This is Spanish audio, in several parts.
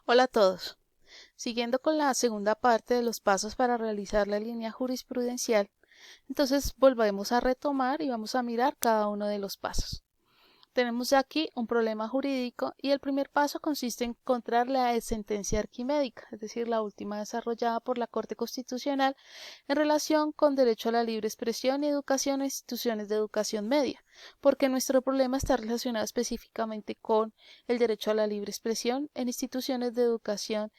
Hola a todos. Siguiendo con la segunda parte de los pasos para realizar la línea jurisprudencial, entonces volvemos a retomar y vamos a mirar cada uno de los pasos. Tenemos aquí un problema jurídico y el primer paso consiste en encontrar la sentencia arquimédica, es decir, la última desarrollada por la Corte Constitucional en relación con derecho a la libre expresión y educación en instituciones de educación media, porque nuestro problema está relacionado específicamente con el derecho a la libre expresión en instituciones de educación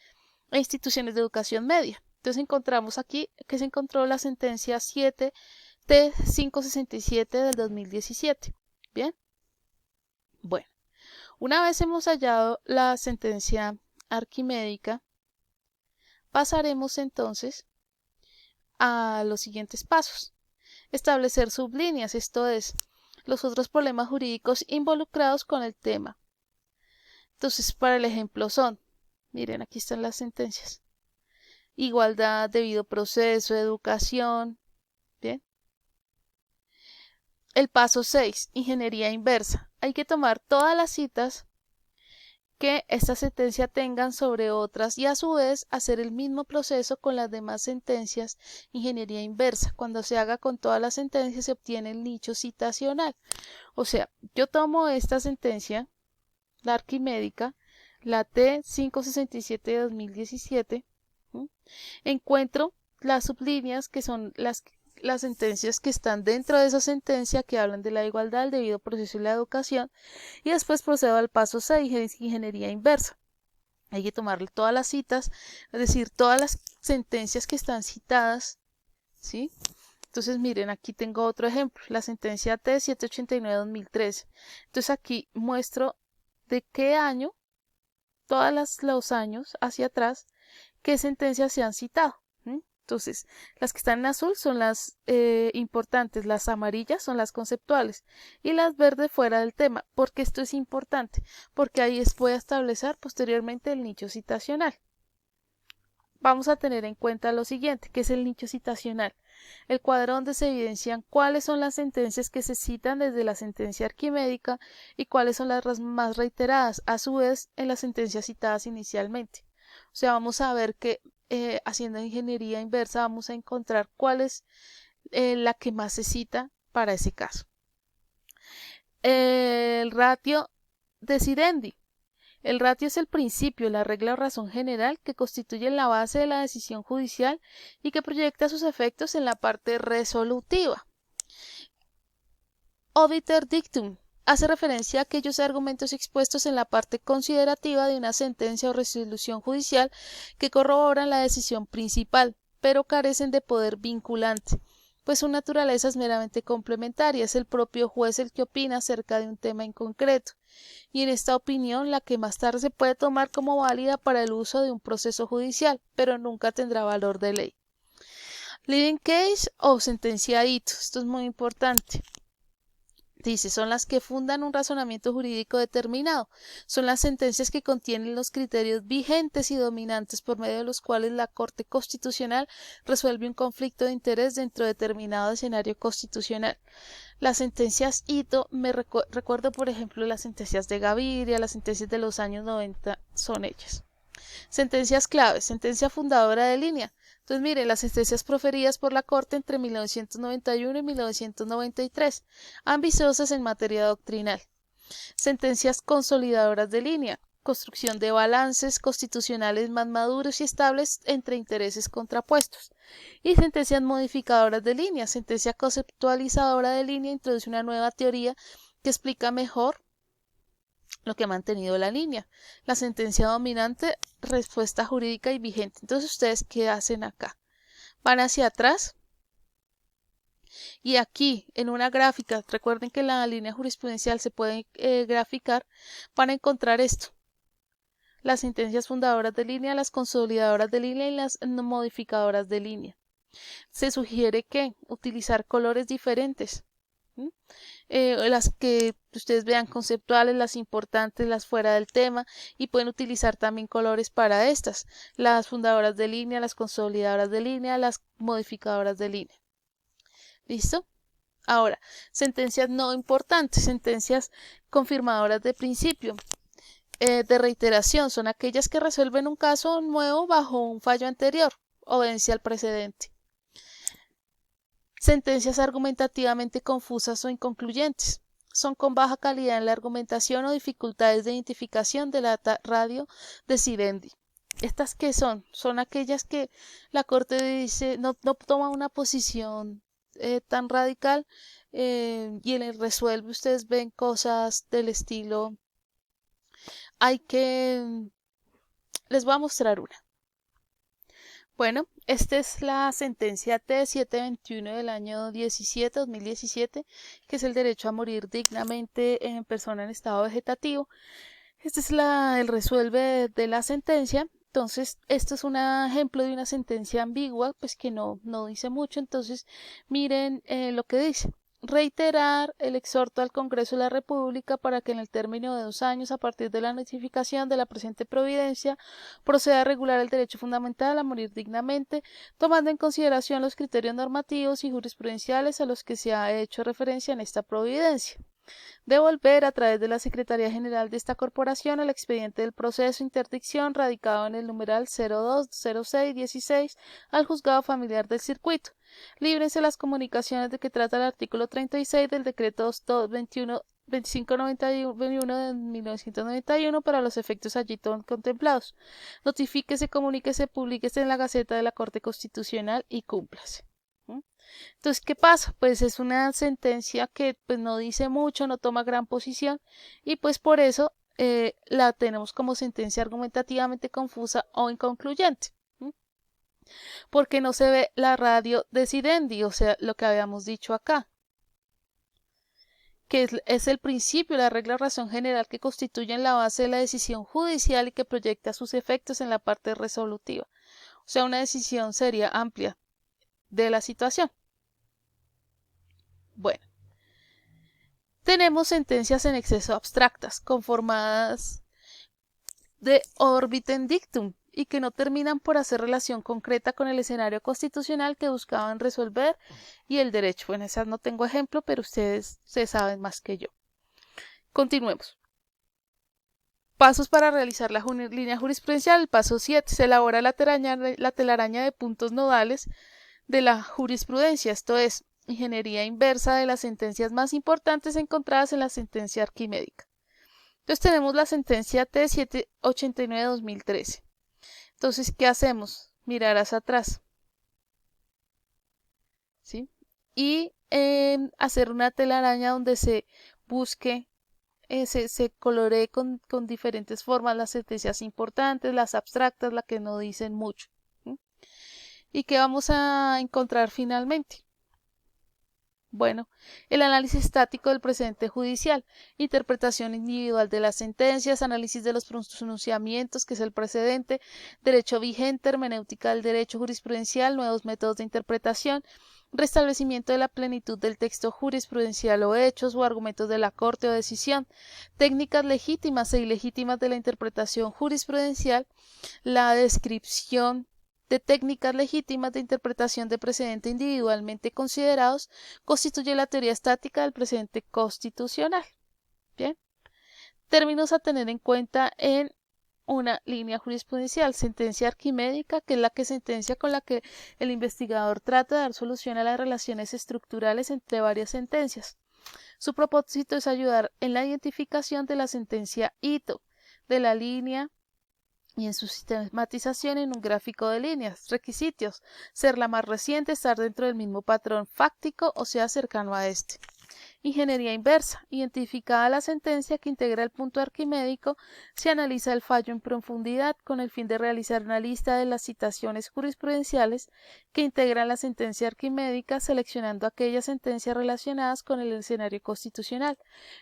e instituciones de educación media. Entonces encontramos aquí que se encontró la sentencia 7T567 del 2017. Bien, bueno, una vez hemos hallado la sentencia arquimédica, pasaremos entonces a los siguientes pasos. Establecer sublíneas, esto es, los otros problemas jurídicos involucrados con el tema. Entonces, para el ejemplo son, miren, aquí están las sentencias. Igualdad, debido proceso, educación. Bien. El paso 6, ingeniería inversa. Hay que tomar todas las citas que esta sentencia tengan sobre otras y a su vez hacer el mismo proceso con las demás sentencias, ingeniería inversa. Cuando se haga con todas las sentencias se obtiene el nicho citacional. O sea, yo tomo esta sentencia, la arquimédica, la T567 de 2017, encuentro las sublíneas que son las sentencias que están dentro de esa sentencia que hablan de la igualdad, el debido proceso y la educación, y después procedo al paso 6, ingeniería inversa. Hay que tomar todas las citas, es decir, todas las sentencias que están citadas, ¿sí? Entonces, miren, aquí tengo otro ejemplo, la sentencia T789-2013. Entonces, aquí muestro de qué año, todos los años hacia atrás, qué sentencias se han citado. Entonces, las que están en azul son las importantes, las amarillas son las conceptuales y las verdes fuera del tema. ¿Por qué esto es importante? Porque ahí voy a establecer posteriormente el nicho citacional. Vamos a tener en cuenta lo siguiente, que es el nicho citacional. El cuadro donde se evidencian cuáles son las sentencias que se citan desde la sentencia arquimédica y cuáles son las más reiteradas, a su vez, en las sentencias citadas inicialmente. O sea, vamos a ver que haciendo ingeniería inversa vamos a encontrar cuál es la que más se cita para ese caso. El ratio decidendi. El ratio es el principio, la regla o razón general que constituye la base de la decisión judicial y que proyecta sus efectos en la parte resolutiva. Obiter dictum hace referencia a aquellos argumentos expuestos en la parte considerativa de una sentencia o resolución judicial que corroboran la decisión principal, pero carecen de poder vinculante, pues su naturaleza es meramente complementaria, es el propio juez el que opina acerca de un tema en concreto, y en esta opinión la que más tarde se puede tomar como válida para el uso de un proceso judicial, pero nunca tendrá valor de ley. Leading case o sentencia ito, esto es muy importante. Dice, son las que fundan un razonamiento jurídico determinado. Son las sentencias que contienen los criterios vigentes y dominantes por medio de los cuales la Corte Constitucional resuelve un conflicto de interés dentro de determinado escenario constitucional. Las sentencias ito, recuerdo por ejemplo las sentencias de Gaviria, las sentencias de los años 90 son ellas. Sentencias claves, sentencia fundadora de línea. Entonces, mire, las sentencias proferidas por la Corte entre 1991 y 1993, ambiciosas en materia doctrinal. Sentencias consolidadoras de línea, construcción de balances constitucionales más maduros y estables entre intereses contrapuestos. Y sentencias modificadoras de línea, sentencia conceptualizadora de línea, introduce una nueva teoría que explica mejor lo que ha mantenido la línea. La sentencia dominante, respuesta jurídica y vigente. Entonces, ¿ustedes qué hacen acá? Van hacia atrás y aquí en una gráfica, recuerden que la línea jurisprudencial se puede graficar, van a encontrar esto. Las sentencias fundadoras de línea, las consolidadoras de línea y las modificadoras de línea. Se sugiere que utilizar colores diferentes. Las que ustedes vean conceptuales, las importantes, las fuera del tema, y pueden utilizar también colores para estas, las fundadoras de línea, las consolidadoras de línea, las modificadoras de línea. ¿Listo? Ahora, sentencias no importantes, sentencias confirmadoras de principio. de reiteración son aquellas que resuelven un caso nuevo bajo un fallo anterior, obedece al precedente. Sentencias argumentativamente confusas o inconcluyentes. Son con baja calidad en la argumentación o dificultades de identificación de la radio decidendi. ¿Estas qué son? Son aquellas que la Corte dice no toma una posición tan radical y en el resuelve ustedes ven cosas del estilo les voy a mostrar una. Bueno, esta es la sentencia T721 del año 2017, que es el derecho a morir dignamente en persona en estado vegetativo. Este es el resuelve de la sentencia. Entonces, esto es un ejemplo de una sentencia ambigua, pues que no dice mucho. Entonces, miren lo que dice. Reiterar el exhorto al Congreso de la República para que en el término de 2 años a partir de la notificación de la presente providencia proceda a regular el derecho fundamental a morir dignamente, tomando en consideración los criterios normativos y jurisprudenciales a los que se ha hecho referencia en esta providencia. Devolver a través de la Secretaría General de esta Corporación el expediente del proceso de interdicción radicado en el numeral 020616 al Juzgado Familiar del Circuito. Líbrense las comunicaciones de que trata el artículo 36 del Decreto 2591 de 1991 para los efectos allí contemplados. Notifíquese, comuníquese, publíquese en la Gaceta de la Corte Constitucional y cúmplase. Entonces, ¿qué pasa? Pues es una sentencia que pues, no dice mucho, no toma gran posición y pues por eso la tenemos como sentencia argumentativamente confusa o inconcluyente. Porque no se ve la radio decidendi, o sea, lo que habíamos dicho acá, que es el principio, la regla o razón general que constituyen la base de la decisión judicial y que proyecta sus efectos en la parte resolutiva. O sea, una decisión seria, amplia de la situación. Bueno, tenemos sentencias en exceso abstractas, conformadas de orbitem dictum y que no terminan por hacer relación concreta con el escenario constitucional que buscaban resolver y el derecho. Bueno, esas no tengo ejemplo, pero ustedes se saben más que yo. Continuemos. Pasos para realizar la línea jurisprudencial. El paso 7. Se elabora la telaraña de puntos nodales de la jurisprudencia, esto es, ingeniería inversa de las sentencias más importantes encontradas en la sentencia arquimédica. Entonces tenemos la sentencia T789 de 2013. Entonces, ¿qué hacemos? Mirar hacia atrás. ¿Sí? Y hacer una telaraña donde se busque, se coloree con diferentes formas las sentencias importantes, las abstractas, las que no dicen mucho. ¿Y qué vamos a encontrar finalmente? Bueno, el análisis estático del precedente judicial, interpretación individual de las sentencias, análisis de los pronunciamientos, que es el precedente, derecho vigente, hermenéutica del derecho jurisprudencial, nuevos métodos de interpretación, restablecimiento de la plenitud del texto jurisprudencial o hechos o argumentos de la Corte o decisión, técnicas legítimas e ilegítimas de la interpretación jurisprudencial, la descripción de técnicas legítimas de interpretación de precedente individualmente considerados, constituye la teoría estática del precedente constitucional. Bien. Términos a tener en cuenta en una línea jurisprudencial: sentencia arquimédica, que es la sentencia con la que el investigador trata de dar solución a las relaciones estructurales entre varias sentencias. Su propósito es ayudar en la identificación de la sentencia hito de la línea y en su sistematización en un gráfico de líneas. Requisitos: ser la más reciente, estar dentro del mismo patrón fáctico o sea cercano a este. Ingeniería inversa: identificada la sentencia que integra el punto arquimédico, se analiza el fallo en profundidad con el fin de realizar una lista de las citaciones jurisprudenciales que integran la sentencia arquimédica, seleccionando aquellas sentencias relacionadas con el escenario constitucional,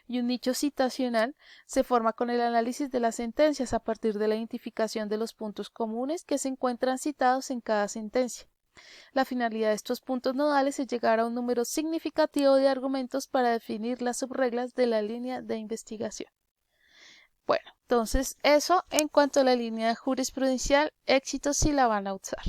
y un nicho citacional se forma con el análisis de las sentencias a partir de la identificación de los puntos comunes que se encuentran citados en cada sentencia. La finalidad de estos puntos nodales es llegar a un número significativo de argumentos para definir las subreglas de la línea de investigación. Bueno, entonces eso en cuanto a la línea jurisprudencial, éxito si la van a usar.